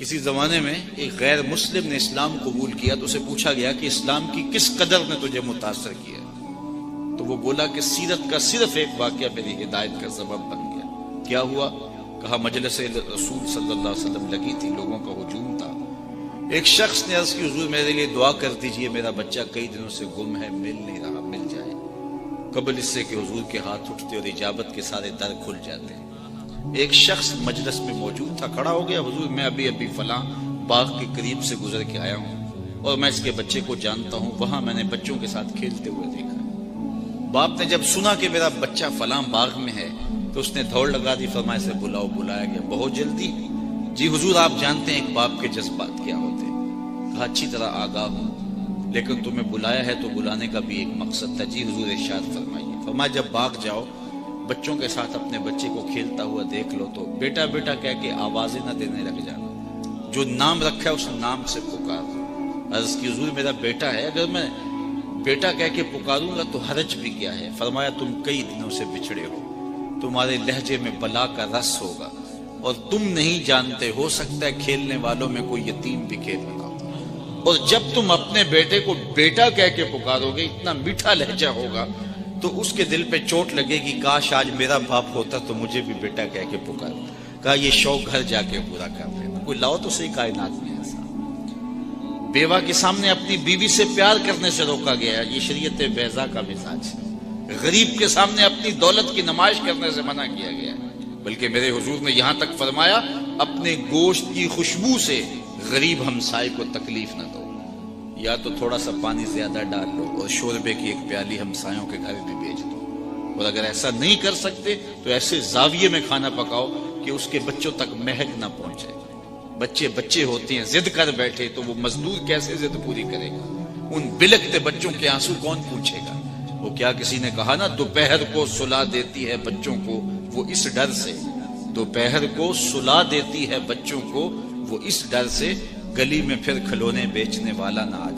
کسی زمانے میں ایک غیر مسلم نے اسلام قبول کیا تو اسے پوچھا گیا کہ اسلام کی کس قدر نے تجھے متاثر کیا؟ تو وہ بولا کہ سیرت کا صرف ایک واقعہ میری ہدایت کا سبب بن گیا۔ کیا ہوا؟ کہا مجلس رسول صلی اللہ علیہ وسلم لگی تھی، لوگوں کا ہجوم تھا۔ ایک شخص نے عرض کی حضور میرے لیے دعا کر دیجئے، میرا بچہ کئی دنوں سے گم ہے، مل نہیں رہا، مل جائے۔ قبل اس سے کہ حضور کے ہاتھ اٹھتے اور اجابت کے سارے در کھل جاتے۔ ایک شخص مجلس میں موجود تھا، کھڑا ہو گیا، حضور میں ابھی فلاں باغ کے قریب سے گزر کے آیا ہوں اور میں اس کے بچے کو جانتا ہوں، وہاں میں نے بچوں کے ساتھ کھیلتے ہوئے دیکھا۔ باپ نے جب سنا کہ میرا بچہ فلاں باغ میں ہے تو اس نے دوڑ لگا دی، فرمایا اسے بلاؤ۔ بلایا گیا، بہت جلدی؟ جی حضور آپ جانتے ہیں ایک باپ کے جذبات کیا ہوتے ہیں۔ کہا اچھی طرح آگاہ ہوں، لیکن تمہیں بلایا ہے تو بلانے کا بھی ایک مقصد تھا۔ جی حضور ارشاد فرمائیے۔ فرمایا جب باغ جاؤ بچوں کے ساتھ اپنے بچے کو کھیلتا ہوا دیکھ لو تو بیٹا بیٹا کہہ کے آوازیں نہ دینے لگ جانا، جو نام رکھا ہے اس نام سے پکار۔ عرض کی حضور میرا بیٹا ہے، اگر میں بیٹا کہہ کے پکاروں گا تو حرج بھی کیا ہے؟ فرمایا تم کئی دنوں سے بچھڑے ہو، تمہارے لہجے میں بلا کا رس ہوگا اور تم نہیں جانتے، ہو سکتا ہے کھیلنے والوں میں کوئی یتیم بھی کھیل رہا ہو، اور جب تم اپنے بیٹے کو بیٹا کہہ کے پکارو گے، اتنا میٹھا لہجہ ہوگا تو اس کے دل پہ چوٹ لگے گی، کاش آج میرا باپ ہوتا تو مجھے بھی بیٹا کہہ کے پکار۔ کہا یہ شوق گھر جا کے پورا کر لینا، کوئی لاؤ تو صحیح کائنات میں ایسا۔ بیوہ کے سامنے اپنی بیوی سے پیار کرنے سے روکا گیا، یہ شریعت بیضا کا مزاج ہے۔ غریب کے سامنے اپنی دولت کی نمائش کرنے سے منع کیا گیا، بلکہ میرے حضور نے یہاں تک فرمایا اپنے گوشت کی خوشبو سے غریب ہمسائے کو تکلیف نہ دو، یا تو تھوڑا سا پانی زیادہ ڈال لو اور شوربے کی ایک پیالی ہمسایوں کے گھر بھی بھیج دو، اور اگر ایسا نہیں کر سکتے تو ایسے زاویے میں کھانا پکاؤ کہ اس کے بچوں تک مہک نہ پہنچے۔ بچے ہوتے ہیں، ضد کر بیٹھے تو وہ مزدور کیسے ضد پوری کرے گا؟ ان بلکتے بچوں کے آنسو کون پوچھے گا؟ وہ کیا کسی نے کہا نا دوپہر کو سلا دیتی ہے بچوں کو وہ اس ڈر سے، دوپہر کو سلا دیتی ہے بچوں کو وہ اس ڈر سے، گلی میں پھر کھلونے بیچنے والا نہ آ